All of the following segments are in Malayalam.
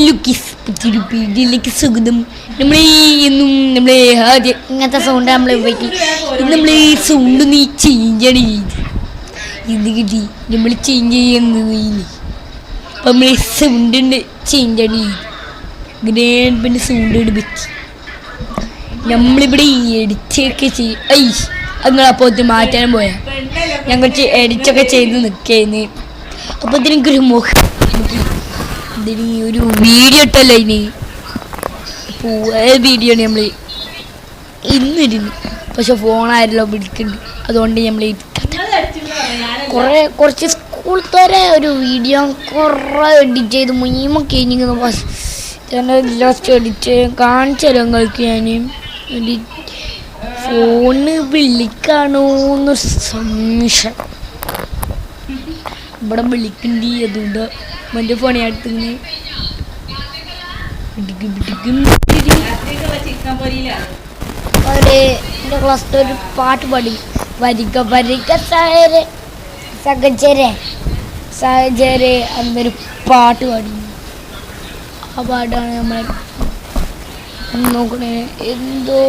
ലുക്കിസ് പുതിയൊരു വീഡിയോയിലേക്ക് സ്വാഗതം. നമ്മളെ ആദ്യം ഇങ്ങനത്തെ സൗണ്ട് നമ്മൾ ഉപയോഗിക്കും. നമ്മൾ ഈ സൗണ്ട് നീ ചേഞ്ചാണ് ചെയ്ത് ഇത് കിട്ടി നമ്മൾ ചേഞ്ച് ചെയ്യുന്നത്. അപ്പം നമ്മൾ സൗണ്ട് ചേഞ്ചാണ് ചെയ്ത് ഗ്രാൻഡ് പിന്നെ സൗണ്ട് പറ്റി നമ്മളിവിടെ എഡിറ്റൊക്കെ ചെയ്യും. അങ്ങനെ അപ്പോൾ മാറ്റാൻ പോയാൽ ഞങ്ങൾ എഡിറ്റൊക്കെ ചെയ്ത് നിൽക്കുന്നു. അപ്പോൾ ഇതിനൊരു മുഖം ഇതിന് ഒരു വീഡിയോ ഇട്ടല്ലോ. ഇനി പോയ വീഡിയോ ആണ് നമ്മൾ ഇന്നിരുന്നു. പക്ഷെ ഫോണായല്ലോ പിടിക്കുന്നുണ്ട്. അതുകൊണ്ട് നമ്മൾ കുറച്ച് സ്കൂൾ തരെ ഒരു വീഡിയോ കുറേ എഡിറ്റ് ചെയ്ത് മുഴുവൻ കഴിഞ്ഞിരിക്കുന്നു. ലാസ്റ്റ് എഡിറ്റ് കാണിച്ചു തരാം നിങ്ങൾക്ക്. ഞാൻ ഫോണ് വിളിക്കാണോ എന്നൊരു സംശയം. ഇവിടെ വിളിക്കണ്ടി അതുകൊണ്ട് എൻ്റെ ഫോണെ അടുത്തിങ്ങനെ എൻ്റെ ക്ലാസ്സിൽ ഒരു പാട്ട് പാടി വരിക വരിക സഹചരെ എന്നൊരു പാട്ട് പാടി. ആ പാട്ടാണ് നമ്മൾ നോക്കണേ. എന്തോ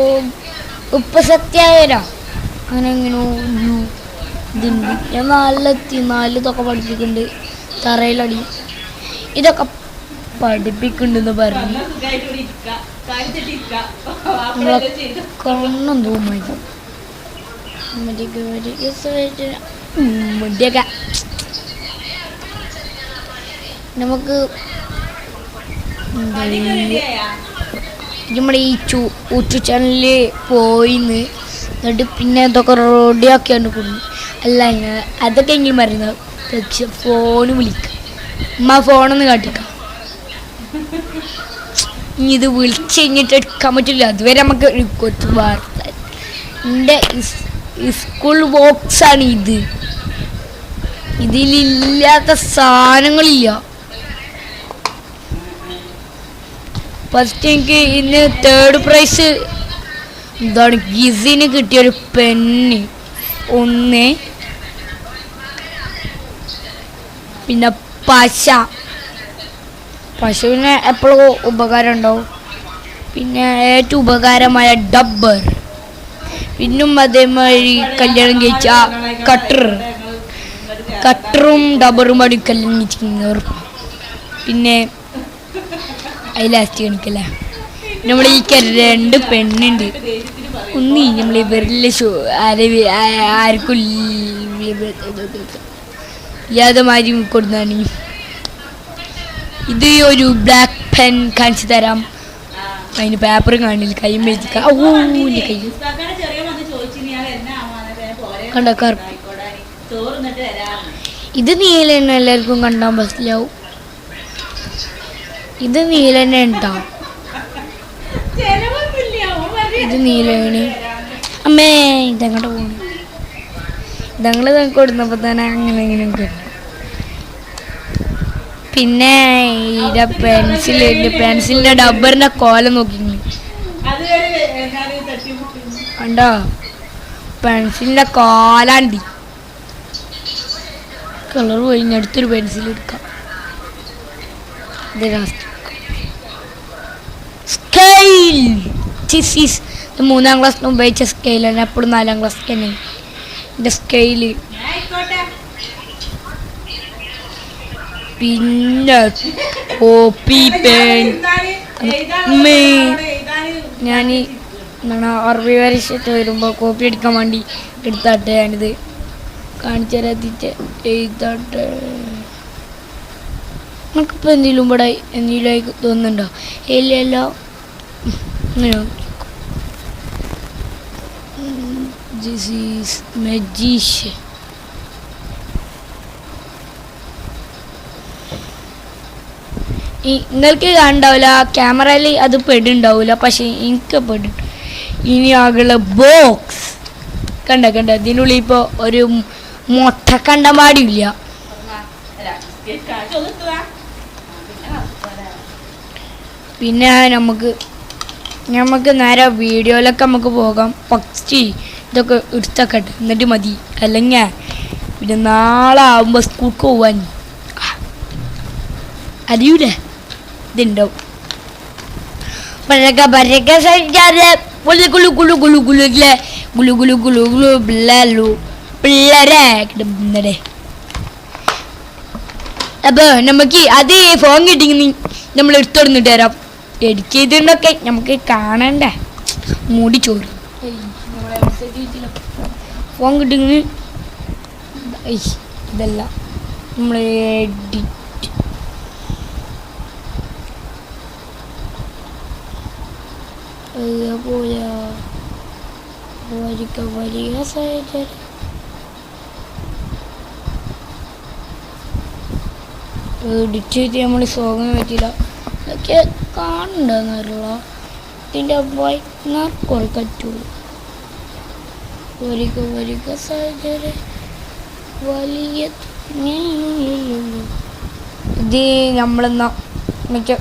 ഉപ്പ് സത്യാവരാ അങ്ങനെ എങ്ങനെയോ ഇതുണ്ട്. ഞാൻ നാലിലെത്തി ഇതൊക്കെ പഠിപ്പിക്കുന്നുണ്ട്. തറയിലടി ഇതൊക്കെ പഠിപ്പിക്കുന്നുണ്ടെന്ന് പറഞ്ഞു. കണ്ണം തോന്നി നമുക്ക് നമ്മുടെ ഈ ഊച്ചു ചാനലിൽ പോയിന്ന് എന്നിട്ട് പിന്നെ ഇതൊക്കെ റെഡിയാക്കിയാണ്ട് കൊടുക്കും. അല്ല അതൊക്കെ എങ്ങനെ പറയുന്നത്. പക്ഷെ ഫോണ് വിളിക്കുക ഫോണൊന്ന് കാട്ടിക്കാം. ഇനി ഇത് വിളിച്ച് കഴിഞ്ഞിട്ട് എടുക്കാൻ പറ്റില്ല. അതുവരെ നമുക്ക് കുറച്ച് വാർത്ത. എൻ്റെ സ്കൂൾ ബോക്സാണ് ഇത്. ഇതിലില്ലാത്ത സാധനങ്ങളില്ല. ഫസ്റ്റ് എനിക്ക് ഇന്ന് 3rd പ്രൈസ് എന്താണ് ഗിസിന് കിട്ടിയൊരു പെന്ന് ഒന്ന്, പിന്നെ പശുവിന് എപ്പോഴും ഉപകാരം ഉണ്ടാവും. പിന്നെ ഏറ്റവും ഉപകാരമായ ഡബ്ബർ. പിന്നും അതേമാതിരി കല്യാണം കഴിച്ച കട്ടറും ഡബ്ബറും പാടി കല്യാണം കഴിച്ചിരിക്കുന്നവർ. പിന്നെ ലാസ്റ്റ് കണിക്കല്ലേ നമ്മൾ ഈ 2 പെണ്ണുണ്ട്. ഒന്ന് നമ്മൾ ഇവരിലെ ആർക്കും യാതൊമാരി കൊടുത്താണ്. ഇത് ഒരു ബ്ലാക്ക് പെൻ കാണിച്ചു തരാം. അതിന് പേപ്പർ കാണില്ല. കൈ മേടിക്കാം. കൈ കണ്ട കറുപ്പ്. ഇത് നീല തന്നെ എല്ലാവർക്കും കണ്ടാൻ മനസ്സിലാവും. ഇത് നീല തന്നെ ഉണ്ടാവും. ഇത് നീലാണ്. അമ്മേ ഇതങ്ങോട്ട് പോകണം. ഇതങ്ങള് കൊടുന്നപ്പോൾ തന്നെ അങ്ങനെ ഇങ്ങനെയൊക്കെ. പിന്നെ ഇതിൻ്റെ പെൻസിലിൻ്റെ ഡബ്ബറിൻ്റെ കോലം നോക്കി കണ്ടോ. പെൻസിലിൻ്റെ കോലാണ്ടി കളർ പോയി. അടുത്തൊരു പെൻസിൽ എടുക്കാം. ഇത് ലാസ്റ്റ് സ്കെയിൽ. 3ാം ക്ലാസ്സിന് ഉപയോഗിച്ച സ്കെയിലാണ്. എപ്പോഴും 4ാം ക്ലാസ് തന്നെ എൻ്റെ സ്കെയില്. പിന്നെ കോപ്പി പെൻ. ഞാൻ എന്താണ് 60 വർഷത്ത് വരുമ്പോൾ കോപ്പി എടുക്കാൻ വേണ്ടി എടുത്താട്ടെ. ഞാനിത് കാണിച്ചു തരാത്തിട്ട് എഴുതാട്ടെ. നമുക്കിപ്പോൾ എന്തെങ്കിലും ഇവിടെ എന്തെങ്കിലും തോന്നുന്നുണ്ടോ? ഇല്ലല്ലോ. This is magician. നിങ്ങൾക്ക് കണ്ടാവില്ല, ക്യാമറയിൽ അത് പെടുണ്ടാവില്ല. പക്ഷെ എനിക്ക് പെടും. ഇനി ആകുള്ള ബോക്സ് കണ്ട ഇതിനുള്ളിൽ ഇപ്പോൾ ഒരു മുട്ട കണ്ട പാടില്ല. പിന്നെ നമുക്ക് നേരെ വീഡിയോയിലൊക്കെ നമുക്ക് പോകാം. പക്ഷി ഇതൊക്കെ എടുത്തൊക്കെ എന്നിട്ട് മതി. അല്ലെങ്കിൽ പിന്നെ നാളെ ആവുമ്പോൾ സ്കൂൾക്ക് പോവാൻ അറിയൂലേ. ഇതുണ്ടാവും. പരക്ക പരക്ക സഞ്ചാര കുളു കുളു കുളു കുളു കുളു ഇല്ലേ കുളു കുളു കുളു കുളു പിള്ളേരു പിള്ളേരെ കിട്ടുന്നേ. അപ്പോൾ നമുക്ക് അത് ഫോൺ കിട്ടിങ്ങി നമ്മൾ എടുത്തോടുന്നിട്ട് തരാം. എഡിറ്റ് ചെയ്തിട്ടൊക്കെ നമുക്ക് കാണണ്ടേ, മൂടി ചോറ്. ഫോൺ കിട്ടിങ്ങി ഇതല്ല നമ്മൾ എഡിറ്റ് പോയാ വരിക വരിക സൈഡ് എഡിറ്റ് ചെയ്ത് നമ്മൾ സോങ് പറ്റില്ല. ഇതൊക്കെ കാണണ്ടെന്നറിയില്ല. ഇതിൻ്റെ വൈകുന്നേരം കുറേ പറ്റുള്ളൂ. വരിക വരിക സൈഡ് വലിയ ഇത് നമ്മളെന്നാ മിക്ക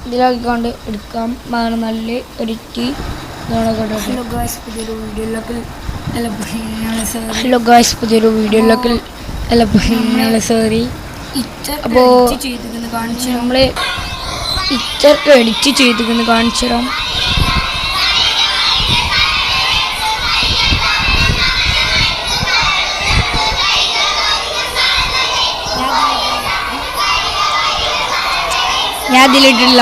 ഇതിലാക്കിക്കൊണ്ട് എടുക്കാം. നല്ല എഡിറ്റ്. ഹലോ ഗായ്സ്, പുതിയൊരു വീഡിയോയിലേക്ക് എല്ലാ സോറി. അപ്പോൾ നമ്മൾ ഇത്രക്ക് എഡിറ്റ് ചെയ്തിരിക്കുന്നത് കാണിച്ചു തരാം. ഞാൻ ഇതിലിട്ടില്ല.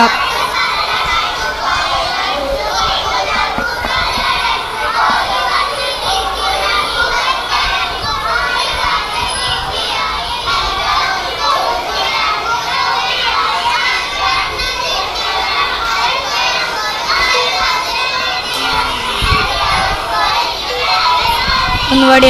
ഒന്നുപാടി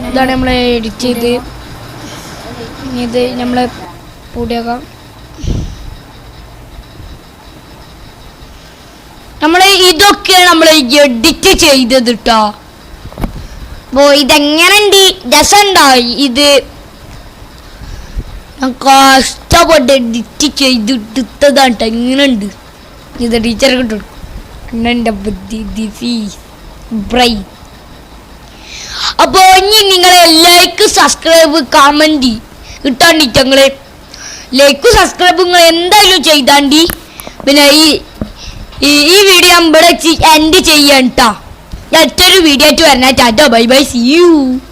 ഇതാണ് നമ്മൾ എഡിറ്റ് ചെയ്ത്. ഇത് നമ്മളെ കൂടിയാക്കാം. നമ്മൾ ഇതൊക്കെ നമ്മൾ എഡിറ്റ് ചെയ്തത് കേട്ടോ. അപ്പോൾ ഇതെങ്ങനെയുണ്ട്, രസമുണ്ടായി. ഇത് ഞാൻ കഷ്ടപ്പെട്ട് എഡിറ്റ് ചെയ്തിട്ടതാണ് കേട്ടോ. എങ്ങനെയുണ്ട് ഇത് ടീച്ചർക്ക് കിട്ടും. എൻ്റെ ബുദ്ധി ബ്രൈൻ. അപ്പോൾ ഇനി നിങ്ങളെ ലൈക്ക് സബ്സ്ക്രൈബ് കമൻറ്റ് കിട്ടാണ്ടിട്ട് നിങ്ങൾ ലൈക്ക് സബ്സ്ക്രൈബ് നിങ്ങൾ എന്തായാലും ചെയ്താണ്ടി. പിന്നെ ഈ വീഡിയോ ഇവിടെ എൻഡ് ചെയ്യാൻ കേട്ടോ. മറ്റൊരു വീഡിയോ ആയിട്ട് വരണ. Tata bye bye, see U.